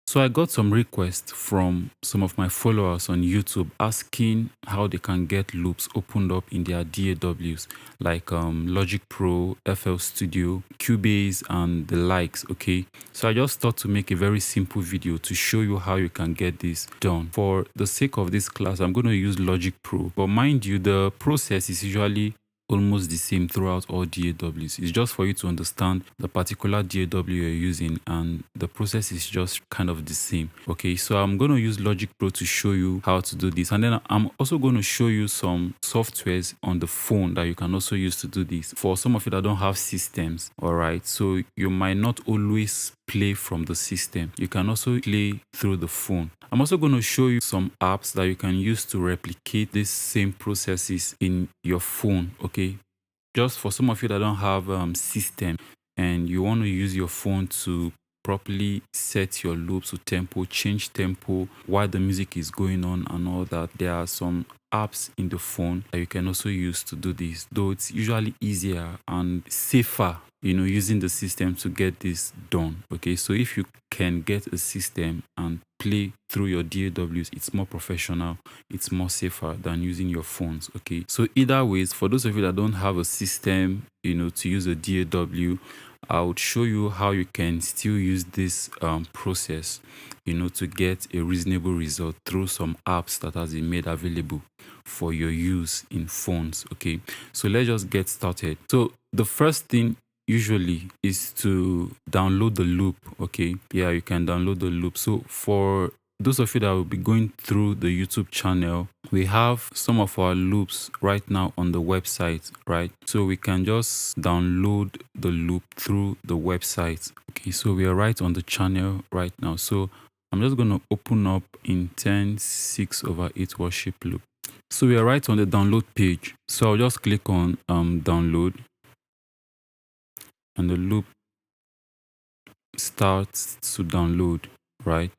So I got some requests from some of my followers on YouTube asking how they can get loops opened up in their DAWs like Logic Pro, FL Studio, Cubase and the likes, okay? So I just thought to make a very simple video to show you how you can get this done. For the sake of this class, I'm going to use Logic Pro, but mind you, the process is usually almost the same throughout all DAWs. It's just for you to understand the particular DAW you're using, and the process is just kind of the same. Okay, so I'm going to use Logic Pro to show you how to do this, and then I'm also going to show you some softwares on the phone that you can also use to do this for some of you that don't have systems. All right, so you might not always play from the system. You can also play through the phone. I'm also going to show you some apps that you can use to replicate these same processes in your phone. Okay, just for some of you that don't have system and you want to use your phone to properly set your loops to tempo, change tempo while the music is going on and all that, there are some apps in the phone that you can also use to do this, though it's usually easier and safer, using the system to get this done. Okay, so if you can get a system and play through your DAWs, it's more professional, it's more safer than using your phones. Okay, so either ways, for those of you that don't have a system, to use a DAW, I would show you how you can still use this process, to get a reasonable result through some apps that has been made available for your use in phones. Okay, so let's just get started. So the first thing usually is to download the loop. Okay, yeah, you can download the loop. So for those of you that will be going through the YouTube channel, we have some of our loops right now on the website, right? So we can just download the loop through the website. Okay, so we are right on the channel right now. So I'm just going to open up in 10:6/8 worship loop. So we are right on the download page. So I'll just click on download, and the loop starts to download, right?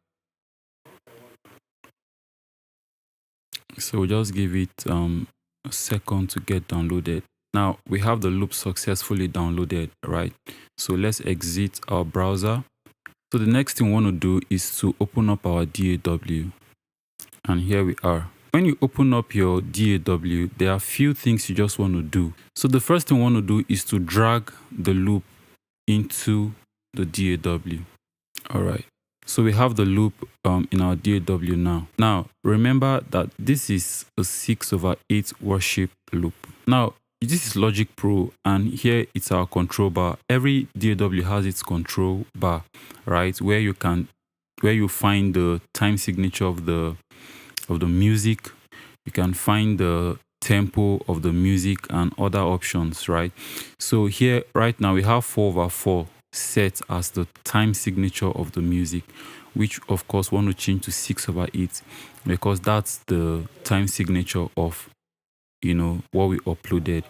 So we'll just give it a second to get downloaded. Now we have the loop successfully downloaded, right? So let's exit our browser. So the next thing we want to do is to open up our DAW, and here we are. When you open up your DAW, there are a few things you just want to do. So the first thing we want to do is to drag the loop into the DAW. All right. So we have the loop in our DAW now. Now, remember that this is a 6/8 worship loop. Now, this is Logic Pro, and here it's our control bar. Every DAW has its control bar, right? Where you find the time signature of the music. You can find the tempo of the music and other options, right? So here, right now, we have 4/4 set as the time signature of the music, which of course want to change to 6/8 because that's the time signature of what we uploaded.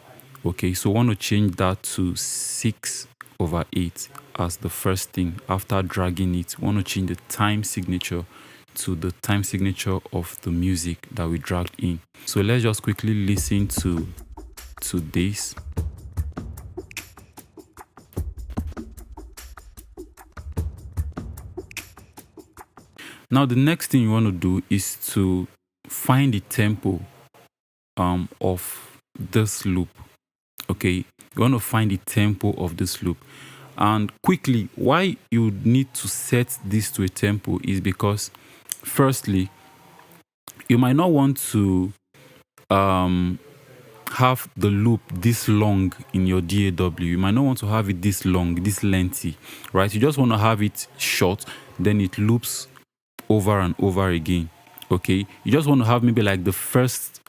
Okay, so want to change that to 6/8 as the first thing. After dragging it, want to change the time signature to the time signature of the music that we dragged in. So let's just quickly listen to this. Now the next thing you want to do is to find the tempo of this loop. Okay, you want to find the tempo of this loop. And quickly, why you need to set this to a tempo is because, firstly, you might not want to have the loop this long in your DAW. You might not want to have it this long, this lengthy, right? You just want to have it short, then it loops over and over again. Okay, you just want to have maybe like the first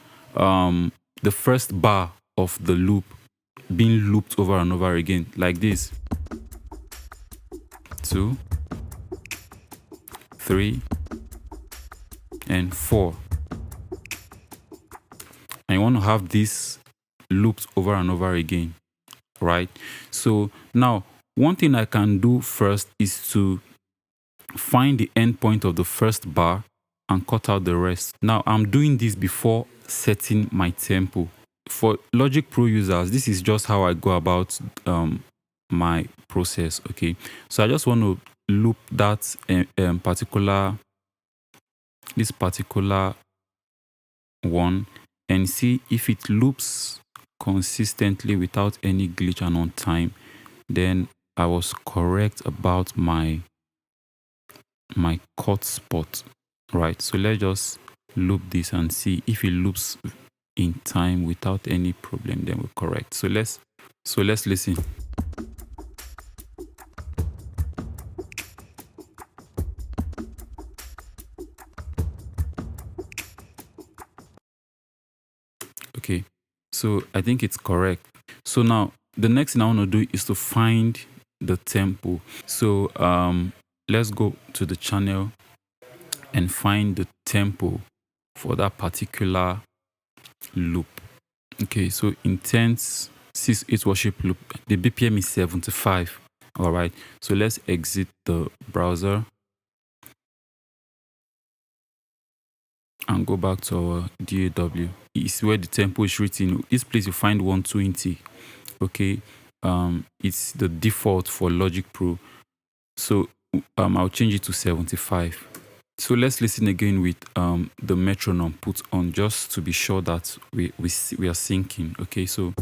bar of the loop being looped over and over again, like this. 2, 3, and 4. And you want to have this looped over and over again, right? So now, one thing I can do first is to find the endpoint of the first bar and cut out the rest. Now, I'm doing this before setting my tempo. For Logic Pro users, this is just how I go about my process. Okay, so I just want to loop that particular this particular one and see if it loops consistently without any glitch and on time, then I was correct about my cut spot, right? So let's just loop this and see if it loops in time without any problem, then we're correct. So let's listen. Okay, so I think it's correct. So now the next thing I want to do is to find the tempo. So let's go to the channel and find the tempo for that particular loop. Okay, so intense 6/8 worship loop, the BPM is 75. All right, so let's exit the browser and go back to our DAW. It's where the tempo is written. This place you find 120. Okay, it's the default for Logic Pro. So I'll change it to 75. So let's listen again with the metronome put on, just to be sure that we are syncing. Okay, so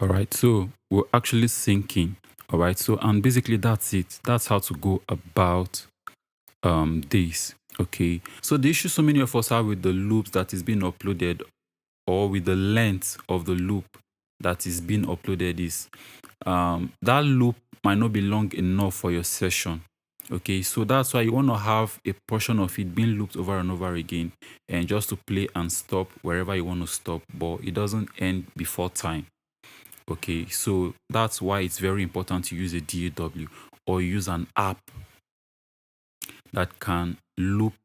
all right, so we're actually syncing. All right, so and basically that's it. That's how to go about this. Okay, so the issue so many of us have with the loops that is being uploaded, or with the length of the loop that is being uploaded, is that loop might not be long enough for your session. Okay, so that's why you want to have a portion of it being looped over and over again, and just to play and stop wherever you want to stop, but it doesn't end before time. Okay, so that's why it's very important to use a DAW or use an app that can loop,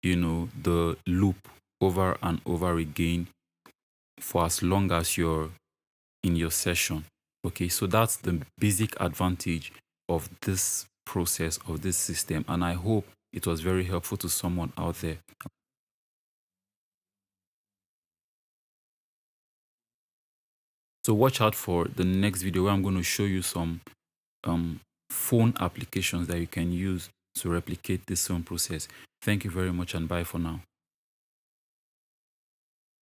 the loop over and over again for as long as you're in your session. Okay, so that's the basic advantage of this process, of this system, and I hope it was very helpful to someone out there. So watch out for the next video where I'm going to show you some phone applications that you can use to replicate this same process. Thank you very much, and bye for now.